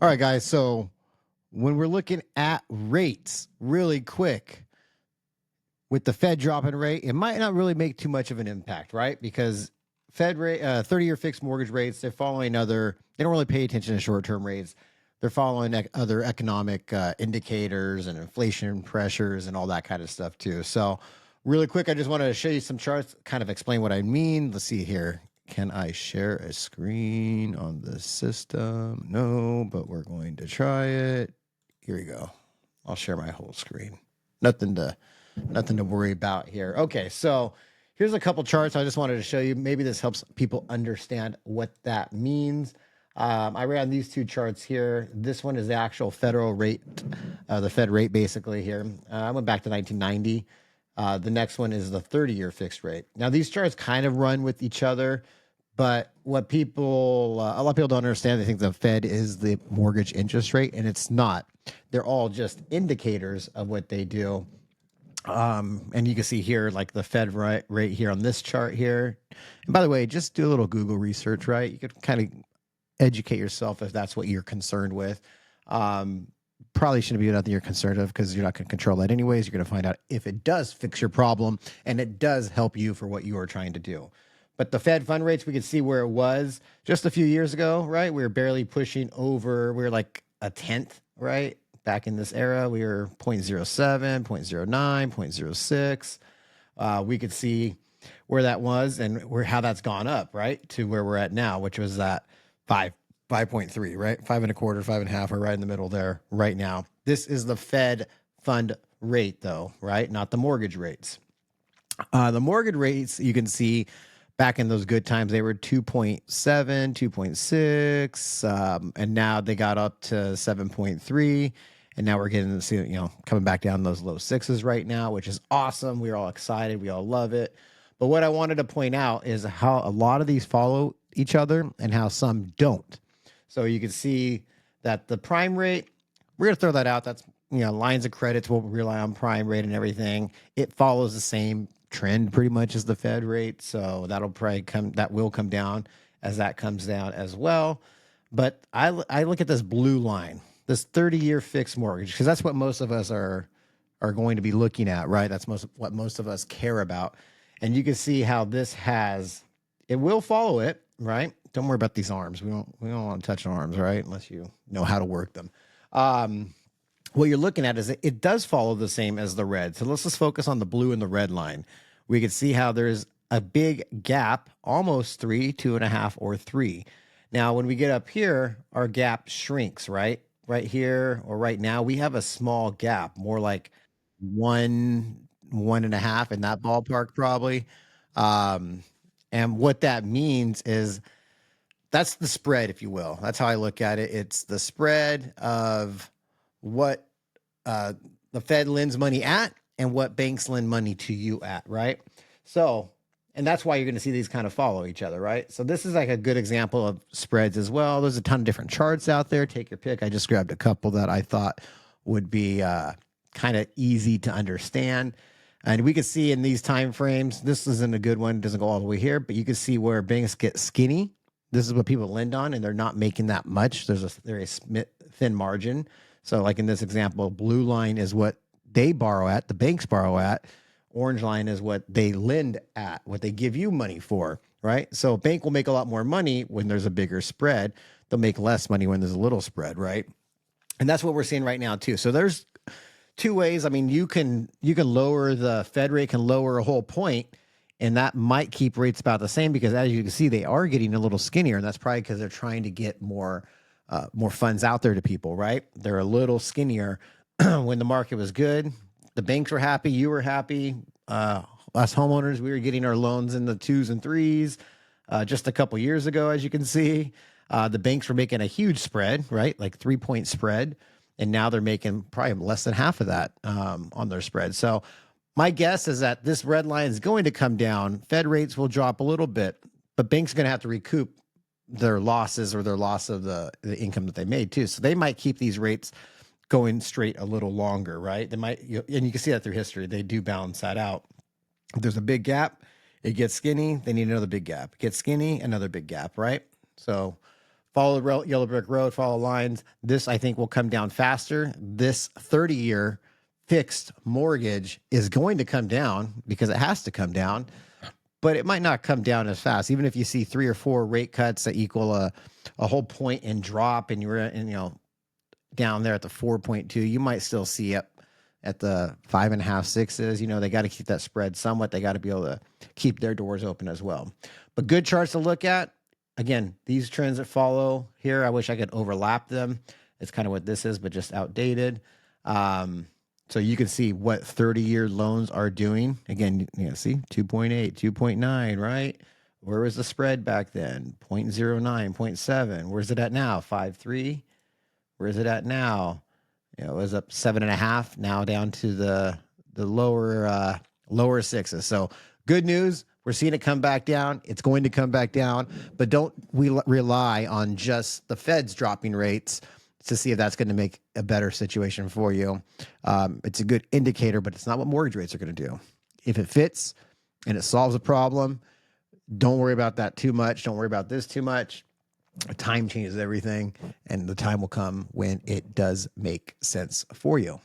All right, guys. So when we're looking at rates really quick, with the Fed dropping rate, it might not really make too much of an impact, right? Because Fed rate, 30-year fixed mortgage rates, they're following other, they don't really pay attention to short-term rates. They're following other economic indicators and inflation pressures and all that kind of stuff too. So really quick, I just wanted to show you some charts, kind of explain what I mean. Let's see here. Can I share a screen on the system? No, but we're going to try it. Here we go. I'll share my whole screen. Nothing to worry about here. Okay, so here's a couple charts I just wanted to show you. Maybe this helps people understand what that means. I ran these two charts here. This one is the actual federal rate, the Fed rate basically here. I went back to 1990. The next one is the 30-year fixed rate. Now, these charts kind of run with each other, but what people, a lot of people don't understand, they think the Fed is the mortgage interest rate, and it's not. They're all just indicators of what they do. And you can see here, like the Fed rate here on this chart here. And by the way, just do a little Google research, right? You could kind of educate yourself if that's what you're concerned with. Probably shouldn't be nothing you're concerned of because you're not going to control that anyways. You're going to find out if it does fix your problem and it does help you for what you are trying to do. But the Fed fund rates, we could see where it was just a few years ago, right? We were barely pushing over. We were like a tenth, right? Back in this era, we were 0.07, 0.09, 0.06. We could see where that was and how that's gone up, right? To where we're at now, which was at 5.3, right? 5.25, 5.5, we're right in the middle there right now. This is the Fed fund rate though, right? Not the mortgage rates. The mortgage rates, you can see back in those good times, they were 2.7, 2.6, and now they got up to 7.3. And now we're getting to coming back down those low sixes right now, which is awesome. We're all excited. We all love it. But what I wanted to point out is how a lot of these follow each other and how some don't. So you can see that the prime rate, we're going to throw that out. That's, lines of credits will rely on prime rate and everything. It follows the same trend pretty much as the Fed rate. So that will come down as that comes down as well. But I look at this blue line, this 30-year fixed mortgage, because that's what most of us are going to be looking at, right? That's what most of us care about. And you can see how this it will follow it, right? Don't worry about these arms. We don't want to touch arms, right? Unless you know how to work them. What you're looking at is it does follow the same as the red. So let's just focus on the blue and the red line. We can see how there's a big gap, almost 3, 2.5, or 3. Now, when we get up here, our gap shrinks, right? Right here or right now, we have a small gap, more like 1.5 in that ballpark, probably. And what that means is that's the spread, if you will. That's how I look at it. It's the spread of what the Fed lends money at and what banks lend money to you at, right? So, and that's why you're going to see these kind of follow each other, right? So this is like a good example of spreads as well. There's a ton of different charts out there. Take your pick. I just grabbed a couple that I thought would be kind of easy to understand. And we can see in these time frames, this isn't a good one. It doesn't go all the way here, but you can see where banks get skinny. This is what people lend on, and they're not making that much. There's a very thin margin. So like in this example, blue line is what they borrow at, the banks borrow at. Orange line is what they lend at, what they give you money for, right? So a bank will make a lot more money when there's a bigger spread. They'll make less money when there's a little spread, right? And that's what we're seeing right now too. So there's two ways. I mean, you can lower the Fed rate, can lower a whole point, and that might keep rates about the same because as you can see, they are getting a little skinnier, and that's probably because they're trying to get more funds out there to people, right? They're a little skinnier. When the market was good, the banks were happy, you were happy. Us homeowners, we were getting our loans in the 2s and 3s. Just a couple years ago, as you can see, the banks were making a huge spread, right? Like 3-point spread. And now they're making probably less than half of that on their spread. So my guess is that this red line is going to come down. Fed rates will drop a little bit, but banks are going to have to recoup their losses or their loss of the income that they made too. So they might keep these rates going straight a little longer, right? They might, and you can see that through history. They do balance that out. If there's a big gap, it gets skinny. They need another big gap. It gets skinny, another big gap, right? So follow the yellow brick road, follow lines. This, I think, will come down faster. This 30-year fixed mortgage is going to come down because it has to come down, but it might not come down as fast. Even if you see 3 or 4 rate cuts that equal a whole point and drop, and you're down there at the 4.2, you might still see it at the 5.5, 6s. They got to keep that spread somewhat. They got to be able to keep their doors open as well. But good charts to look at. Again, these trends that follow here, I wish I could overlap them. It's kind of what this is, but just outdated. So you can see what 30-year loans are doing. Again, see 2.8, 2.9, right? Where was the spread back then? 0.09, 0.7. Where's it at now? 5.3. Where is it at now? It was up 7.5. Now down to the lower sixes. So good news. We're seeing it come back down. It's going to come back down, but don't we rely on just the Fed's dropping rates to see if that's going to make a better situation for you. It's a good indicator, but it's not what mortgage rates are going to do. If it fits and it solves a problem, don't worry about that too much. Don't worry about this too much. Time changes everything, and the time will come when it does make sense for you.